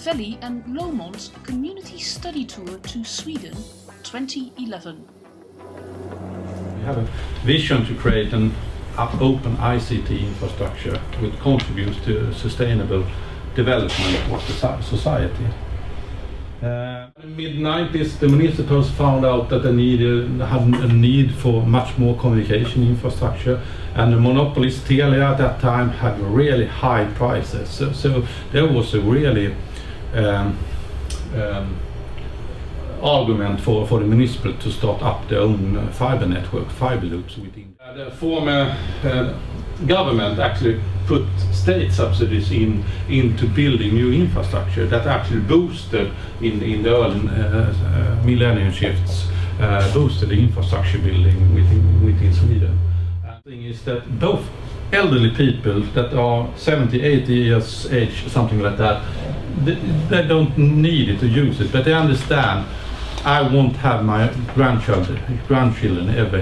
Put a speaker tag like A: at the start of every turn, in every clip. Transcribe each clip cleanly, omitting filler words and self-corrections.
A: Ravelli and Lomond's Community Study Tour to Sweden 2011.
B: We have a vision to create an open ICT infrastructure which contributes to sustainable development of the society. In the mid-90s, the municipals found out that they had a need for much more communication infrastructure, and the monopolist Telia at that time had really high prices. So there was a really argument for the municipal to start up their own fiber network, fiber loops within. The former government actually put state subsidies into building new infrastructure that actually boosted in the early millennium shifts, boosted the infrastructure building within Sweden. And the thing is that both elderly people that are 70, 80 years age, something like that, they don't need it to use it, but they understand I won't have my grandchildren ever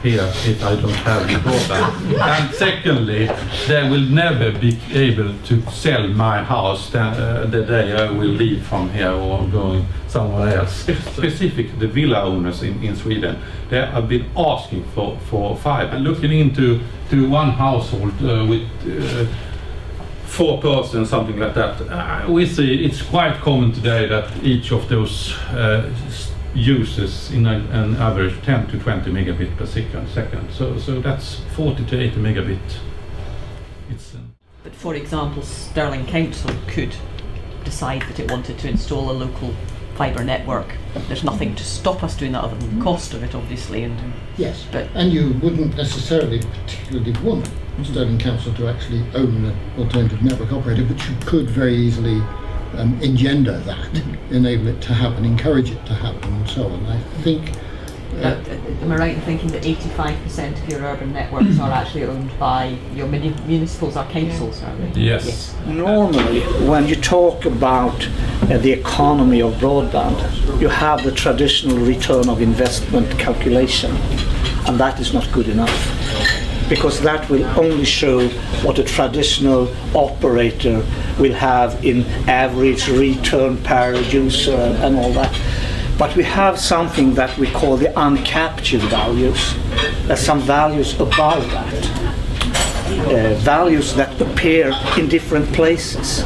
B: here if I don't have the broadband. And secondly, they will never be able to sell my house the day I will leave from here or going somewhere else. Specifically, the villa owners in Sweden, they have been asking for fiber. Looking into one household with 4 persons, something like that. We see it's quite common today that each of those uses in an average 10 to 20 megabit per second. So that's 40 to 80 megabit.
C: But for example, Stirling Council could decide that it wanted to install a local fibre network. There's nothing to stop us doing that other than the cost of it, obviously.
D: Yes, and you wouldn't necessarily particularly want Stirling Council to actually own an alternative network operator, but you could very easily engender that, enable it to happen, encourage it to happen, and so on. I think.
C: Am I right in thinking that 85% of your urban networks are actually owned by your municipals or councils, are they?
B: Yes.
E: Normally, when you talk about the economy of broadband, you have the traditional return of investment calculation, and that is not good enough, because that will only show what a traditional operator will have in average return per user and all that. But we have something that we call the uncaptured values. There's some values above that. Values that appear in different places.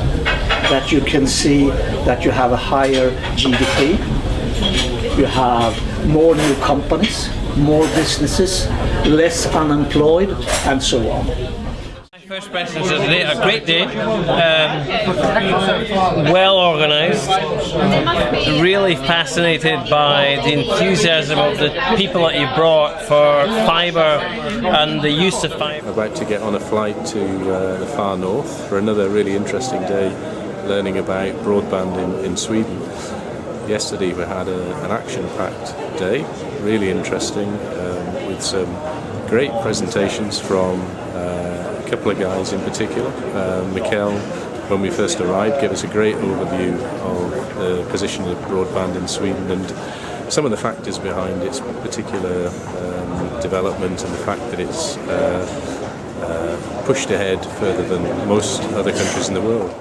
E: That you can see that you have a higher GDP, you have more new companies, more businesses, less unemployed, and so on.
F: First impressions of today, a great day, well organised, really fascinated by the enthusiasm of the people that you brought for fibre and the use of fibre.
G: About to get on a flight to the far north for another really interesting day learning about broadband in Sweden. Yesterday we had an action-packed day, really interesting, with some great presentations from a couple of guys in particular. Mikkel, when we first arrived, gave us a great overview of the position of broadband in Sweden and some of the factors behind its particular development and the fact that it's pushed ahead further than most other countries in the world.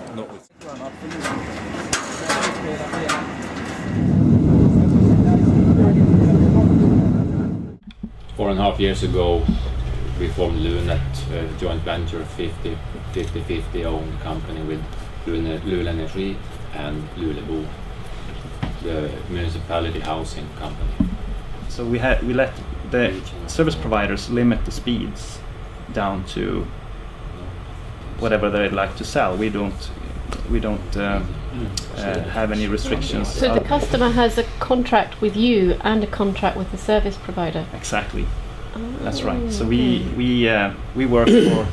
H: 4.5 years ago, we formed Lunet, a joint venture, 50-50 owned company with Luleå Energi and Lulebo, the municipality housing company.
I: So we let the service providers limit the speeds down to whatever they'd like to sell. We don't have any restrictions.
J: So the customer has a contract with you and a contract with the service provider?
I: Exactly. That's right. So we work for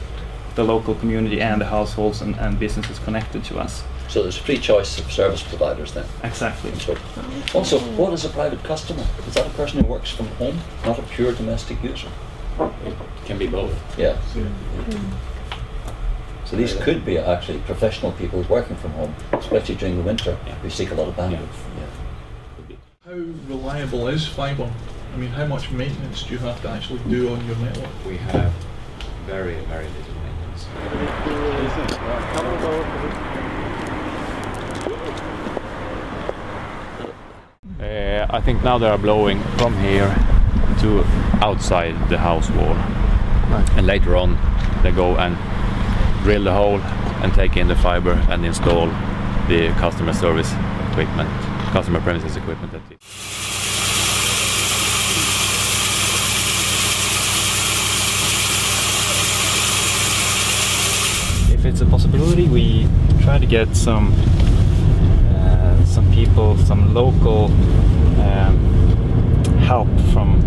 I: the local community and the households and businesses connected to us.
K: So there's free choice of service providers then?
I: Exactly.
K: Also, what is a private customer? Is that a person who works from home, not a pure domestic user?
H: It can be both.
K: Yeah. So these could be actually professional people working from home, especially during the winter, who seek a lot of bandwidth. Yeah.
L: How reliable is fibre? I mean, how much maintenance do you have to actually do on your network?
H: We have very, very little maintenance. I think now they are blowing from here to outside the house wall.
I: Right.
H: And later on they go and drill the hole and take in the fiber and install the customer service equipment, customer premises equipment.
I: If it's a possibility, we try to get some people, some local help from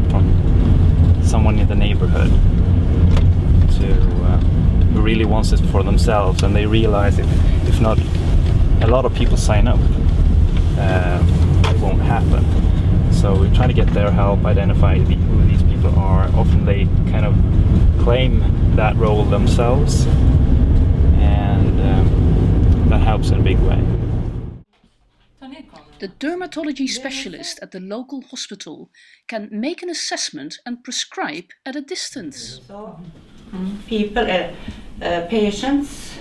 I: someone in the neighborhood who really wants it for themselves, and they realize if not a lot of people sign up, it won't happen. So we try to get their help, identify who these people are. Often they kind of claim that role themselves, and that helps in a big way.
A: The dermatology specialist at the local hospital can make an assessment and prescribe at a distance.
M: Patients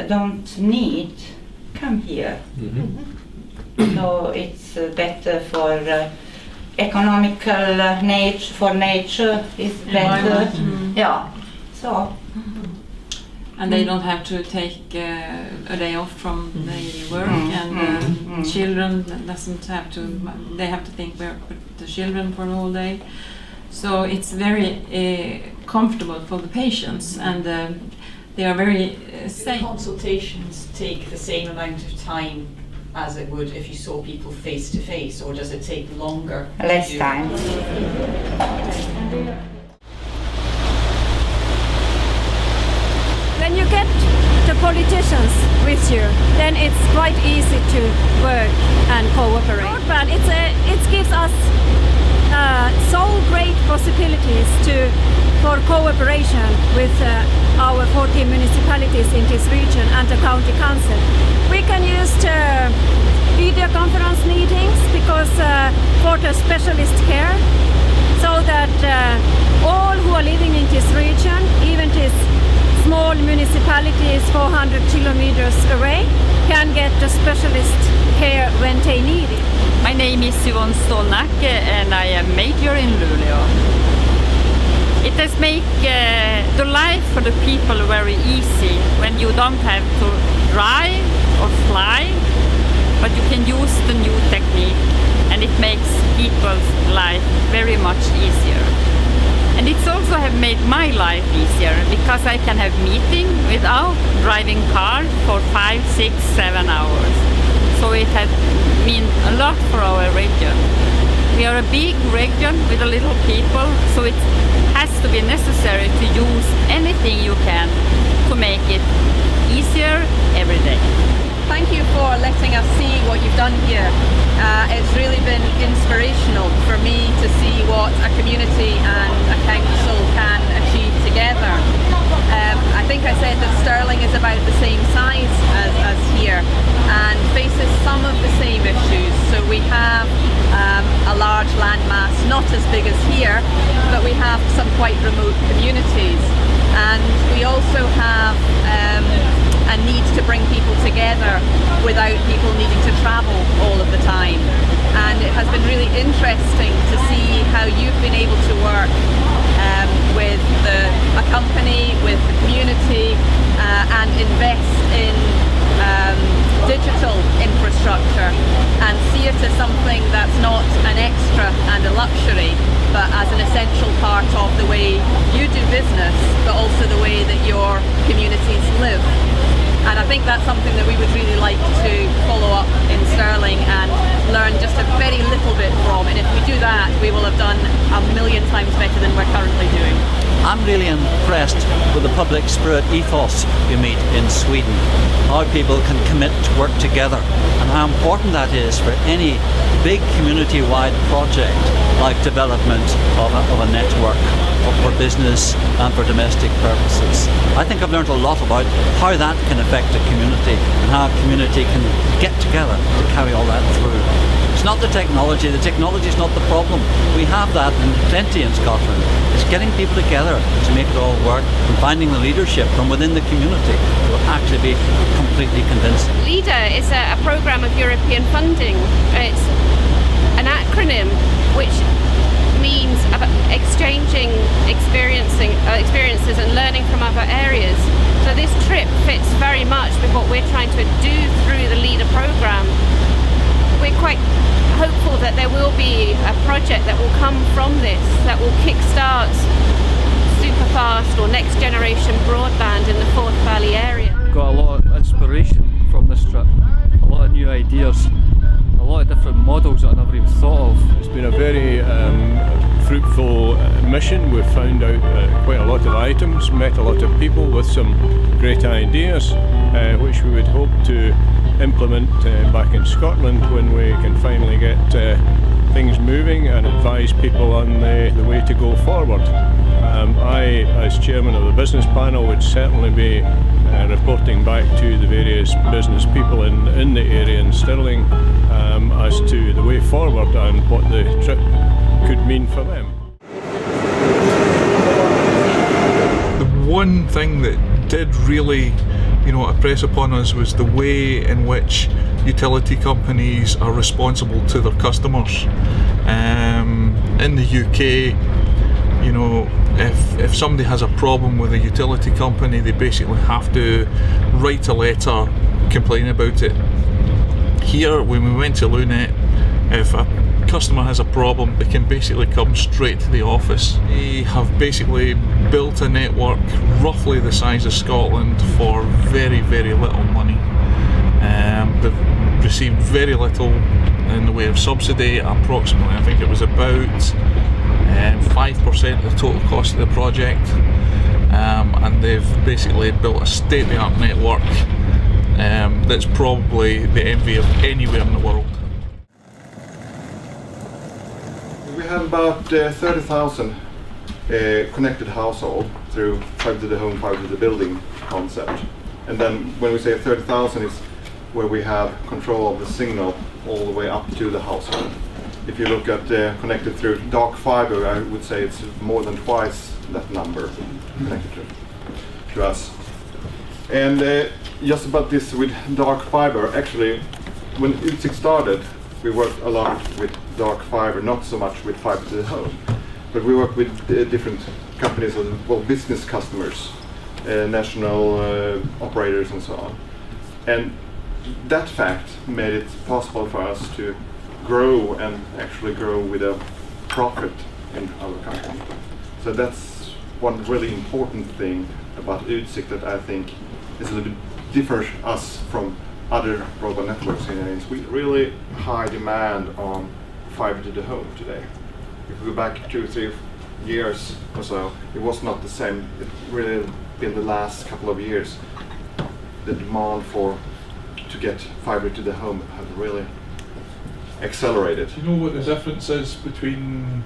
M: don't need come here. So it's better for economical nature, for nature is better. Yeah. So.
N: And they don't have to take a day off from their work, and children doesn't have to. They have to think where put the children for the whole day. So it's very comfortable for the patients, and they are very safe.
C: Consultations take the same amount of time as it would if you saw people face to face, or does it take longer?
M: Less time.
O: When you get the politicians with you, then it's quite easy to work and cooperate. Broadband, it gives us so great possibilities for cooperation with our 14 municipalities in this region and the county council. We can use the video conference meetings because for the specialist care, so that all who are living in this region, even this small municipalities 400 kilometers away, can get the specialist care when they need it.
P: My name is Yvonne Stolnacke and I am major in Luleå. It has made the life for the people very easy when you don't have to drive or fly, but you can use the new technique, and it makes people's life very much easier. And it's also have made my life easier because I can have meeting without driving car for 5, 6, 7 hours. So it has mean a lot for our region. We are a big region with a little people, so it has to be necessary to use anything you can to make it easier every day.
Q: Thank you for letting us see what you've done here. It's really been inspirational for me to see what a community and a council can achieve together. I think I said that Stirling is about the same size as here and faces some of the same issues. So we have a large landmass, not as big as here, but we have some quite remote communities. And we also have a need to bring people together without people needing to travel all of the time. And it has been really interesting to see how you've been able to work with a company, with the community, and invest in digital infrastructure and see it as something that's not an extra and a luxury, but as an essential part of the way you do business, but also the way that your communities live. And I think that's something that we would really like to follow up in Stirling and learn just a very little bit from. And if we do that, we will have done 1,000,000 times better than we're currently doing.
R: I'm really impressed with the public spirit ethos you meet in Sweden. How people can commit to work together and how important that is for any big community-wide project like development of a network for business and for domestic purposes. I think I've learned a lot about how that can affect a community and how a community can get together to carry all that through. It's not the technology is not the problem. We have that in plenty in Scotland. It's getting people together to make it all work and finding the leadership from within the community will actually be completely convincing.
J: LEADER is a programme of European funding. It's acronym which means exchanging experiences and learning from other areas. So this trip fits very much with what we're trying to do through the LEADER program. We're quite hopeful that there will be a project that will come from this that will kickstart superfast or next generation broadband in the Forth Valley area.
S: Got a lot of inspiration from this trip, a lot of new ideas, a lot of different models that I never even thought of.
T: It's been a very fruitful mission. We've found out quite a lot of items, met a lot of people with some great ideas, which we would hope to implement back in Scotland when we can finally get things moving and advise people on the way to go forward. I, as chairman of the business panel, would certainly be reporting back to the various business people in the area in Stirling as to the way forward and what the trip could mean for them.
L: The one thing that did really, impress upon us was the way in which utility companies are responsible to their customers. In the UK, if somebody has a problem with a utility company, they basically have to write a letter, complain about it. Here, when we went to Lomond, if a customer has a problem, they can basically come straight to the office. They have basically built a network roughly the size of Scotland for very, very little money. They've received very little in the way of subsidy, approximately, I think it was about 5% of the total cost of the project, and they've basically built a state-of-the-art network that's probably the envy of anywhere in the world.
U: We have about 30,000 connected households through fiber to the home, fiber to the building concept. And then when we say 30,000, it's where we have control of the signal all the way up to the household. If you look at connected through dark fiber, I would say it's more than twice that number connected to us. And just about this with dark fiber, actually, when Utsikt started, we worked a lot with dark fiber, not so much with fiber to the home. But we work with different companies, well, business customers, national operators and so on. And that fact made it possible for us to grow and actually grow with a profit in our company. So that's one really important thing about Utsikt that I think is a little bit differs us from other broadband networks in Sweden. Really high demand on fiber to the home today. If we go back 2 or 3 years or so, it was not the same. It really been the last couple of years. The demand to get fiber to the home have really accelerated.
L: Do you know what the difference is between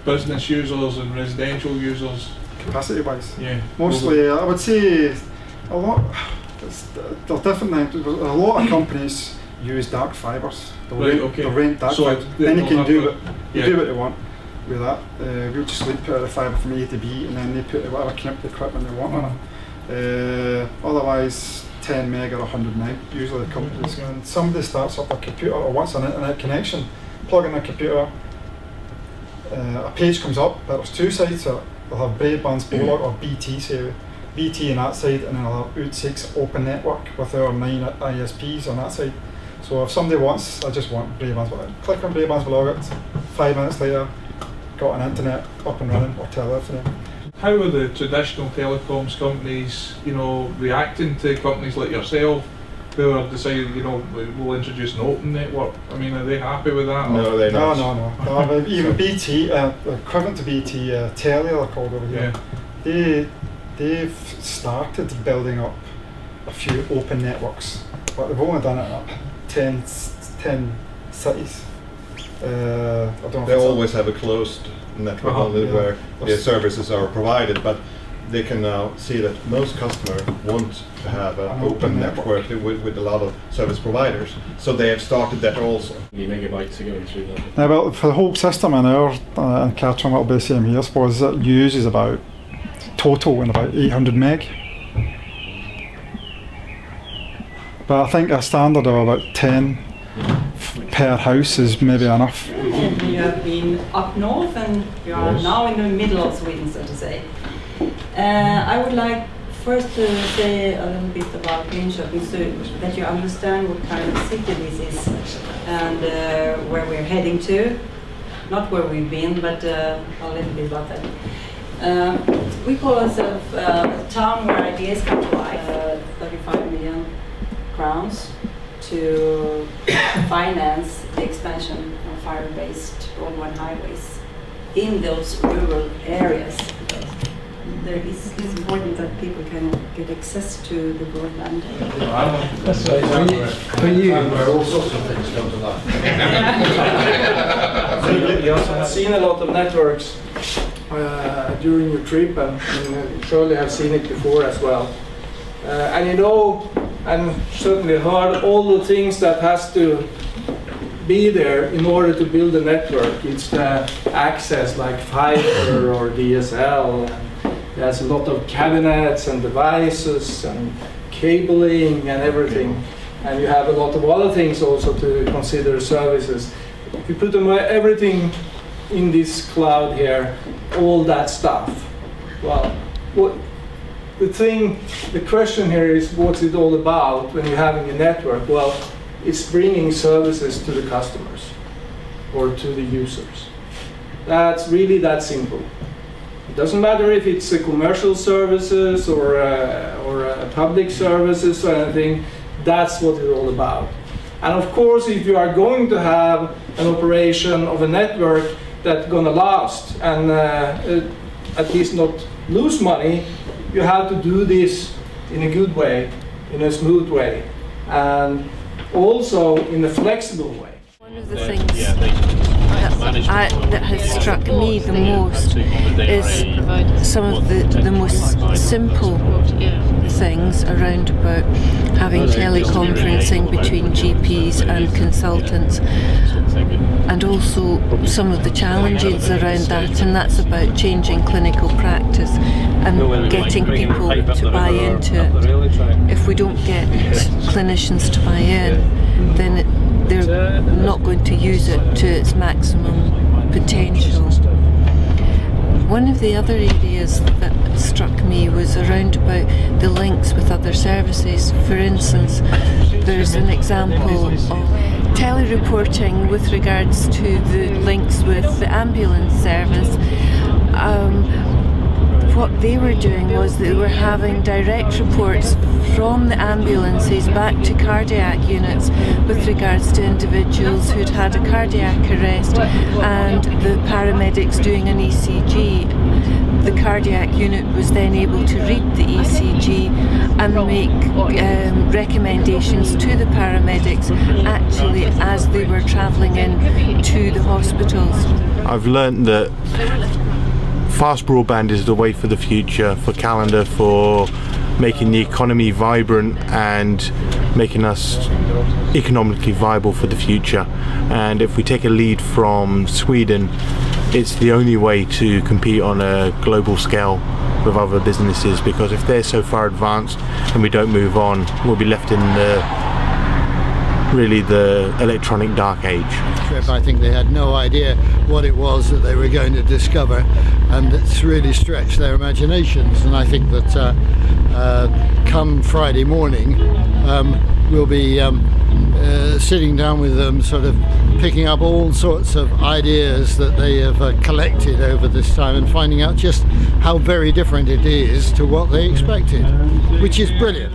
L: business users and residential users?
V: Capacity wise?
L: Yeah.
V: Mostly, I would say a lot. They're different. A lot of companies use dark fibres. They'll rent dark fibres. Then you can do what they want with that. We'll just put the fibre from A to B, and then they put whatever connected equipment they want on it. Otherwise, 10 meg or 100 meg. Usually the companies. When somebody starts up a computer or wants an internet connection, plug in a computer. A page comes up, but there's 2 sides to it. They'll have Bredbands bolag or BT, say BT on that side, and then I'll have Utsikt's open network with our 9 ISPs on that side. So if somebody wants, I just want Bredbands bolag, click on Bredbands bolag, 5 minutes later, got an internet up and running or telephony.
L: How are the traditional telecoms companies, reacting to companies like yourself who are deciding, we'll introduce an open network? I mean, are they happy with that?
U: No, they're not.
V: No. Even BT, equivalent to BT, Telia they're called over here. Yeah. They've started building up a few open networks, but they've only done it up 10 cities. I don't know.
U: They always have a closed network only where the services are provided, but they can now see that most customers want to have an open network with a lot of service providers. So they have started that also.
W: How many megabytes are going through that?
V: Now, well, for the whole system in our and Cartron, it'll be the same here. I suppose it uses about total in about 800 meg. But I think a standard of about 10 per house is maybe enough.
B: You have been up north and you are now in the middle of Sweden, so to say. I would like first to say a little bit about Linköping so that you understand what kind of city this is and where we're heading to. Not where we've been, but a little bit about that. We call ourselves a town where ideas come to life. 35 million crowns to finance the expansion of fiber-based broadband highways in those rural areas. It's important that people can get access to the broadband.
D: That's right. For you, where all sorts of things come to life.
W: You also have seen a lot of networks during your trip, and surely have seen it before as well. And you know, and certainly heard all the things that has to be there in order to build a network. It's the access like fiber or DSL. There's a lot of cabinets and devices and cabling and everything. And you have a lot of other things also to consider services. If you put them everything in this cloud here, all that stuff, well, the question here is what's it all about when you're having a network? Well, it's bringing services to the customers or to the users. That's really that simple. It doesn't matter if it's a commercial services or a public services or anything. That's what it's all about. And of course, if you are going to have an operation of a network that's going to last and at least not lose money, you have to do this in a good way, in a smooth way, and also in a flexible way.
X: One of the things that has struck me the most is some of the most simple things around about having teleconferencing between GPs and consultants, and also some of the challenges around that, and that's about changing clinical practice and getting people to buy into it. If we don't get clinicians to buy in, then they're not going to use it to its maximum potential. One of the other areas that struck me was around about the links with other services. For instance, there's an example of telereporting with regards to the links with the ambulance service. What they were doing was they were having direct reports from the ambulances back to cardiac units with regards to individuals who'd had a cardiac arrest and the paramedics doing an ECG. The cardiac unit was then able to read the ECG and make recommendations to the paramedics actually as they were travelling in to the hospitals.
Y: I've learnt that fast broadband is the way for the future, for Calendar, for making the economy vibrant and making us economically viable for the future. And if we take a lead from Sweden, it's the only way to compete on a global scale with other businesses, because if they're so far advanced and we don't move on, we'll be left in the electronic dark age.
Z: I think they had no idea what it was that they were going to discover, and it's really stretched their imaginations. And I think that come Friday morning we'll be sitting down with them, sort of picking up all sorts of ideas that they have collected over this time and finding out just how very different it is to what they expected, which is brilliant.